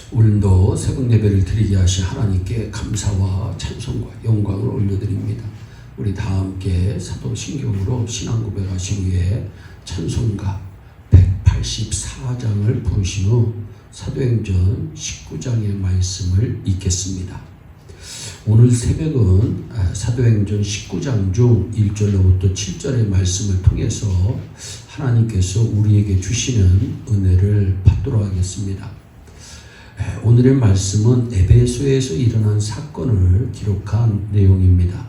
오늘도 새벽 예배를 드리게 하신 하나님께 감사와 찬송과 영광을 올려드립니다. 우리 다 함께 사도신경으로 신앙 고백하신 후에 찬송가 184장을 부르신 후 사도행전 19장의 말씀을 읽겠습니다. 오늘 새벽은 사도행전 19장 중 1절로부터 7절의 말씀을 통해서 하나님께서 우리에게 주시는 은혜를 받도록 하겠습니다. 오늘의 말씀은 에베소에서 일어난 사건을 기록한 내용입니다.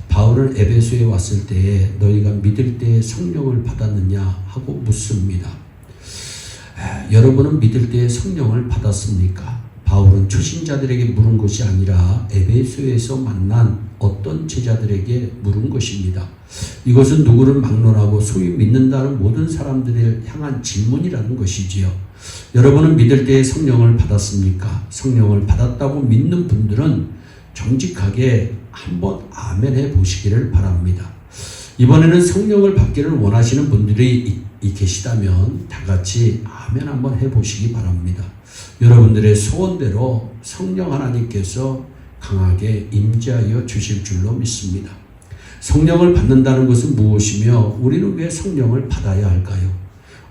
바울은 에베소에 왔을 때에 너희가 믿을 때에 성령을 받았느냐 하고 묻습니다. 여러분은 믿을 때에 성령을 받았습니까? 바울은 초신자들에게 물은 것이 아니라 에베소에서 만난 어떤 제자들에게 물은 것입니다. 이것은 누구를 막론하고 소위 믿는다는 모든 사람들을 향한 질문이라는 것이지요. 여러분은 믿을 때에 성령을 받았습니까? 성령을 받았다고 믿는 분들은 정직하게 한번 아멘 해 보시기를 바랍니다. 이번에는 성령을 받기를 원하시는 분들이 계시다면 다 같이 아멘 한번 해 보시기 바랍니다. 여러분들의 소원대로 성령 하나님께서 강하게 임재하여 주실 줄로 믿습니다. 성령을 받는다는 것은 무엇이며 우리는 왜 성령을 받아야 할까요?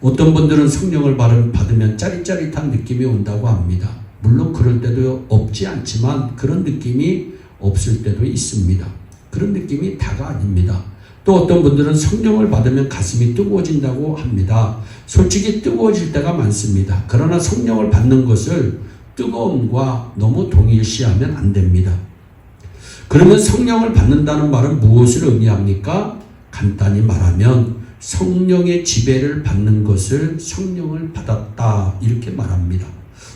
어떤 분들은 성령을 받으면 짜릿짜릿한 느낌이 온다고 합니다. 물론 그럴 때도 없지 않지만 그런 느낌이 없을 때도 있습니다. 그런 느낌이 다가 아닙니다. 또 어떤 분들은 성령을 받으면 가슴이 뜨거워진다고 합니다. 솔직히 뜨거워질 때가 많습니다. 그러나 성령을 받는 것을 뜨거움과 너무 동일시하면 안 됩니다. 그러면 성령을 받는다는 말은 무엇을 의미합니까? 간단히 말하면 성령의 지배를 받는 것을 성령을 받았다 이렇게 말합니다.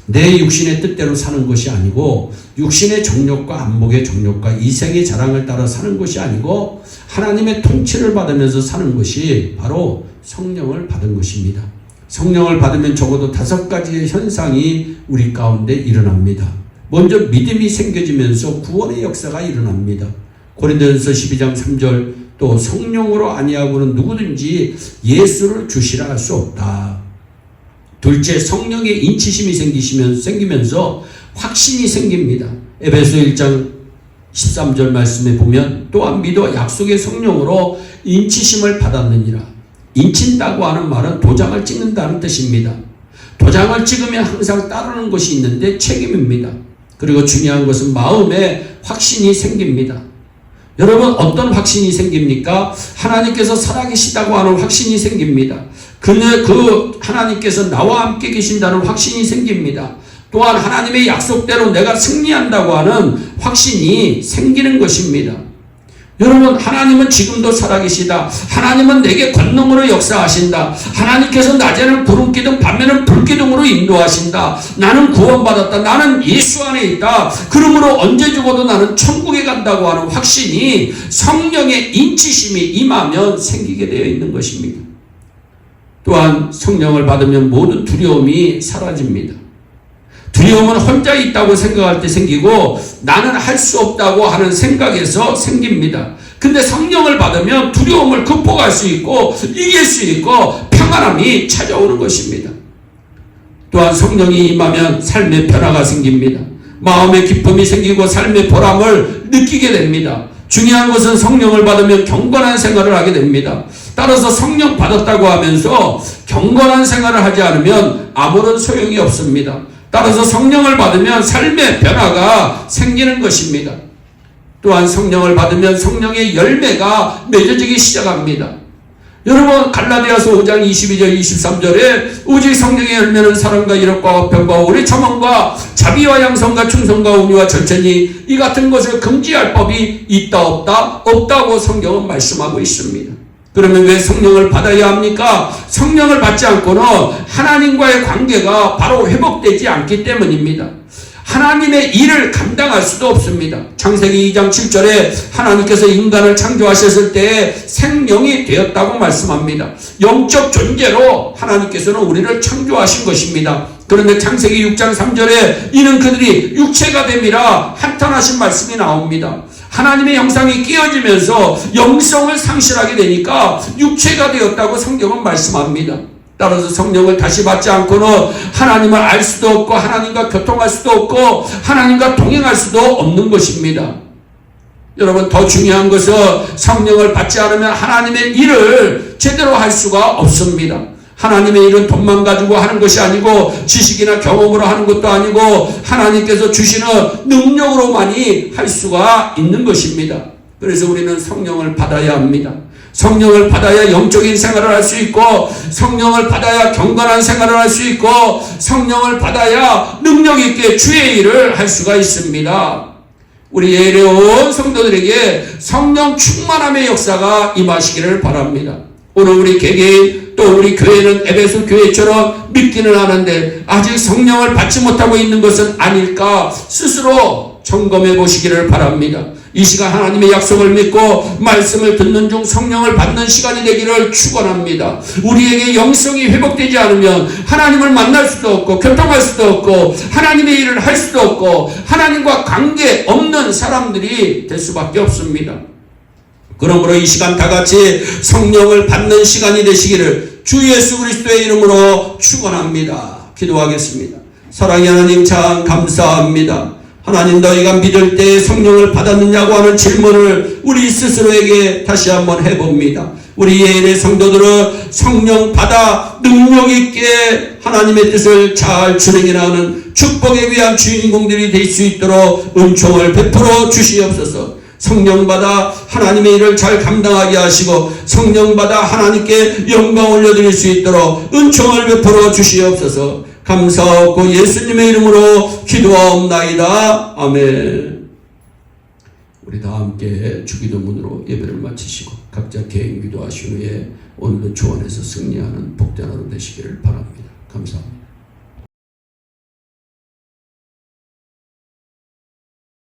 내 육신의 뜻대로 사는 것이 아니고 육신의 정욕과 안목의 정욕과 이생의 자랑을 따라 사는 것이 아니고 하나님의 통치를 받으면서 사는 것이 바로 성령을 받은 것입니다. 성령을 받으면 적어도 5가지의 현상이 우리 가운데 일어납니다. 먼저 믿음이 생겨지면서 구원의 역사가 일어납니다. 고린도전서 12장 3절 또 성령으로 아니하고는 누구든지 예수를 주시라 할 수 없다. 둘째, 성령의 인치심이 생기면서 확신이 생깁니다. 에베소 1장 13절 말씀에 보면 또한 믿어 약속의 성령으로 인치심을 받았느니라. 인친다고 하는 말은 도장을 찍는다는 뜻입니다. 도장을 찍으면 항상 따르는 것이 있는데 책임입니다. 그리고 중요한 것은 마음에 확신이 생깁니다. 여러분 어떤 확신이 생깁니까? 하나님께서 살아계시다고 하는 확신이 생깁니다. 그 하나님께서 나와 함께 계신다는 확신이 생깁니다. 또한 하나님의 약속대로 내가 승리한다고 하는 확신이 생기는 것입니다. 여러분 하나님은 지금도 살아계시다. 하나님은 내게 권능으로 역사하신다. 하나님께서 낮에는 구름기둥 밤에는 불기둥으로 인도하신다. 나는 구원받았다. 나는 예수 안에 있다. 그러므로 언제 죽어도 나는 천국에 간다고 하는 확신이 성령의 인치심이 임하면 생기게 되어 있는 것입니다. 또한 성령을 받으면 모든 두려움이 사라집니다. 두려움은 혼자 있다고 생각할 때 생기고 나는 할 수 없다고 하는 생각에서 생깁니다. 근데 성령을 받으면 두려움을 극복할 수 있고 이길 수 있고 평안함이 찾아오는 것입니다. 또한 성령이 임하면 삶의 변화가 생깁니다. 마음의 기쁨이 생기고 삶의 보람을 느끼게 됩니다. 중요한 것은 성령을 받으면 경건한 생활을 하게 됩니다. 따라서 성령 받았다고 하면서 경건한 생활을 하지 않으면 아무런 소용이 없습니다. 따라서 성령을 받으면 삶의 변화가 생기는 것입니다. 또한 성령을 받으면 성령의 열매가 맺어지기 시작합니다. 여러분 갈라디아서 5장 22절 23절에 오직 성령의 열매는 사랑과 희락과 화평과 오래 참음과 자비와 양선과 충성과 온유와 절제니 이 같은 것을 금지할 법이 있다 없다? 없다고 성경은 말씀하고 있습니다. 그러면 왜 성령을 받아야 합니까? 성령을 받지 않고는 하나님과의 관계가 바로 회복되지 않기 때문입니다. 하나님의 일을 감당할 수도 없습니다. 창세기 2장 7절에 하나님께서 인간을 창조하셨을 때에 생명이 되었다고 말씀합니다. 영적 존재로 하나님께서는 우리를 창조하신 것입니다. 그런데 창세기 6장 3절에 이는 그들이 육체가 됨이라 한탄하신 말씀이 나옵니다. 하나님의 형상이 끼어지면서 영성을 상실하게 되니까 육체가 되었다고 성경은 말씀합니다. 따라서 성령을 다시 받지 않고는 하나님을 알 수도 없고 하나님과 교통할 수도 없고 하나님과 동행할 수도 없는 것입니다. 여러분, 더 중요한 것은 성령을 받지 않으면 하나님의 일을 제대로 할 수가 없습니다. 하나님의 일은 돈만 가지고 하는 것이 아니고 지식이나 경험으로 하는 것도 아니고 하나님께서 주시는 능력으로만이 할 수가 있는 것입니다. 그래서 우리는 성령을 받아야 합니다. 성령을 받아야 영적인 생활을 할 수 있고 성령을 받아야 경건한 생활을 할 수 있고 성령을 받아야 능력 있게 주의 일을 할 수가 있습니다. 우리 예일에 온 성도들에게 성령 충만함의 역사가 임하시기를 바랍니다. 오늘 우리 개개인 또 우리 교회는 에베소 교회처럼 믿기는 하는데 아직 성령을 받지 못하고 있는 것은 아닐까 스스로 점검해 보시기를 바랍니다. 이 시간 하나님의 약속을 믿고 말씀을 듣는 중 성령을 받는 시간이 되기를 축원합니다. 우리에게 영성이 회복되지 않으면 하나님을 만날 수도 없고 교통할 수도 없고 하나님의 일을 할 수도 없고 하나님과 관계 없는 사람들이 될 수밖에 없습니다. 그러므로 이 시간 다 같이 성령을 받는 시간이 되시기를 주 예수 그리스도의 이름으로 축원합니다. 기도하겠습니다. 사랑의 하나님, 참 감사합니다. 하나님, 너희가 믿을 때 성령을 받았느냐고 하는 질문을 우리 스스로에게 다시 한번 해봅니다. 우리 예일의 성도들은 성령 받아 능력 있게 하나님의 뜻을 잘 준행해 나가는 축복에 위한 주인공들이 될 수 있도록 은총을 베풀어 주시옵소서. 성령 받아 하나님의 일을 잘 감당하게 하시고 성령 받아 하나님께 영광 올려드릴 수 있도록 은총을 베풀어 주시옵소서. 감사하고 예수님의 이름으로 기도하옵나이다. 아멘. 우리 다 함께 주기도문으로 예배를 마치시고 각자 개인 기도하신 후에 오늘도 주 안에서 승리하는 복된 하루 되시기를 바랍니다. 감사합니다.